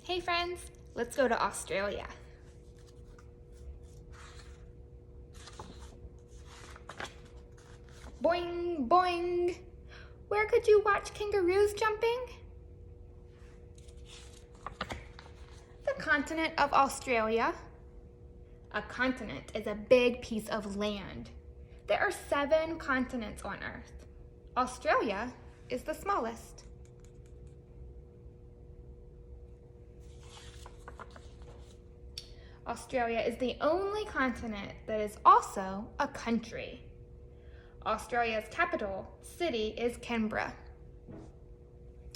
Hey friends, let's go to Australia. Boing, boing. Where could you watch kangaroos jumping? The continent of Australia. A continent is a big piece of land. There are 7 continents on Earth. Australia is the smallest. Australia is the only continent that is also a country. Australia's capital city is Canberra.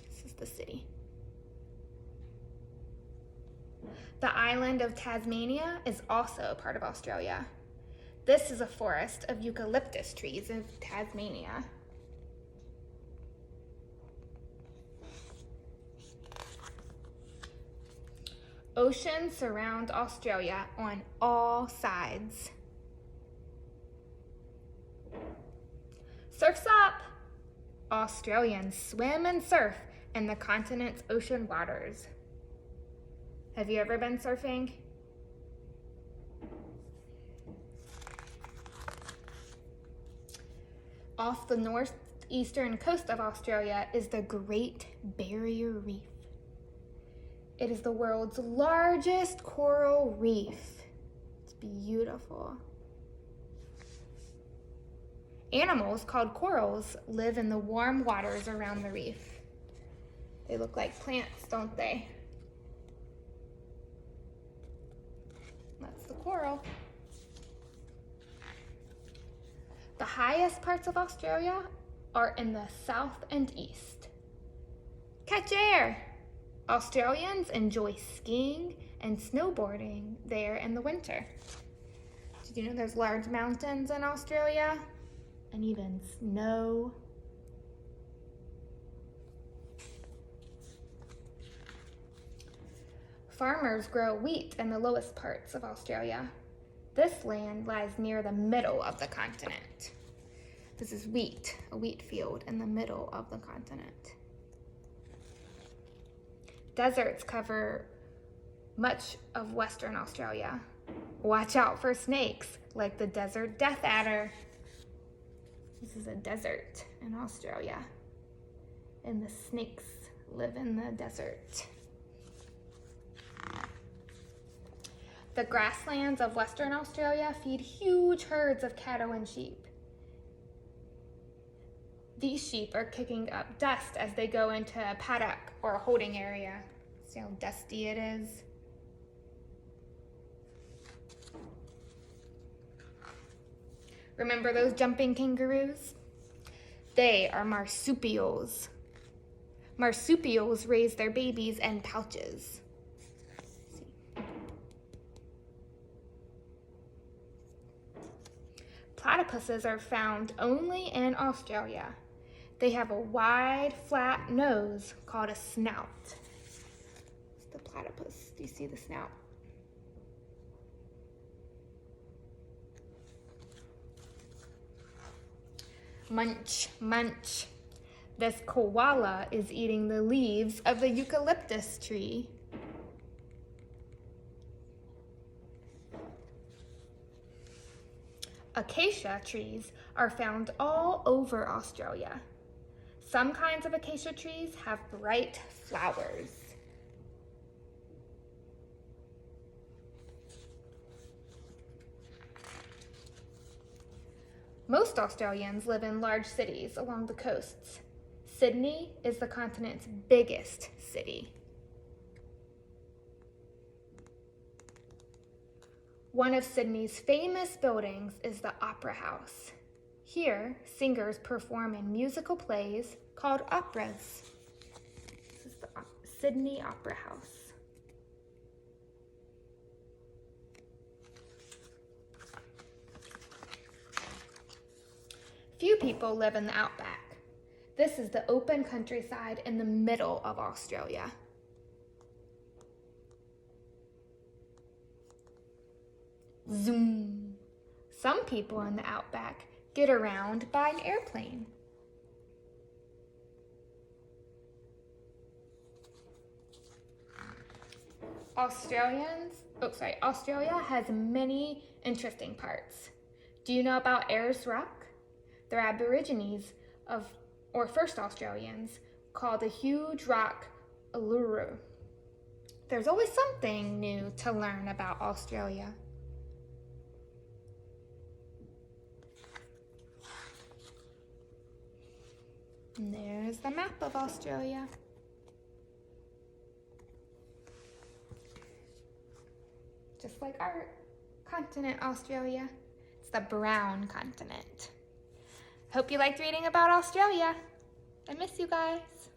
This is the city. The island of Tasmania is also part of Australia. This is a forest of eucalyptus trees in Tasmania. Oceans surround Australia on all sides. Surf's up! Australians swim and surf in the continent's ocean waters. Have you ever been surfing? Off the northeastern coast of Australia is the Great Barrier Reef. It is the world's largest coral reef. It's beautiful. Animals called corals live in the warm waters around the reef. They look like plants, don't they? That's the coral. The highest parts of Australia are in the south and east. Catch air! Australians enjoy skiing and snowboarding there in the winter. Did you know there's large mountains in Australia? And even snow. Farmers grow wheat in the lowest parts of Australia. This land lies near the middle of the continent. This is wheat, a wheat field in the middle of the continent. Deserts cover much of Western Australia. Watch out for snakes like the desert death adder. This is a desert in Australia, and the snakes live in the desert. The grasslands of Western Australia feed huge herds of cattle and sheep. These sheep are kicking up dust as they go into a paddock or a holding area. See how dusty it is? Remember those jumping kangaroos? They are marsupials. Marsupials raise their babies in pouches. Platypuses are found only in Australia. They have a wide, flat nose called a snout. It's the platypus. Do you see the snout? Munch, munch. This koala is eating the leaves of the eucalyptus tree. Acacia trees are found all over Australia. Some kinds of acacia trees have bright flowers. Most Australians live in large cities along the coasts. Sydney is the continent's biggest city. One of Sydney's famous buildings is the Opera House. Here, singers perform in musical plays called operas. This is the Sydney Opera House. Few people live in the outback. This is the open countryside in the middle of Australia. Zoom. Some people in the outback get around by an airplane. Australia has many interesting parts. Do you know about Ayers Rock? They're Aborigines or first Australians, called a huge rock Uluru. There's always something new to learn about Australia. And there's the map of Australia. Just like our continent, Australia. It's the brown continent. Hope you liked reading about Australia. I miss you guys.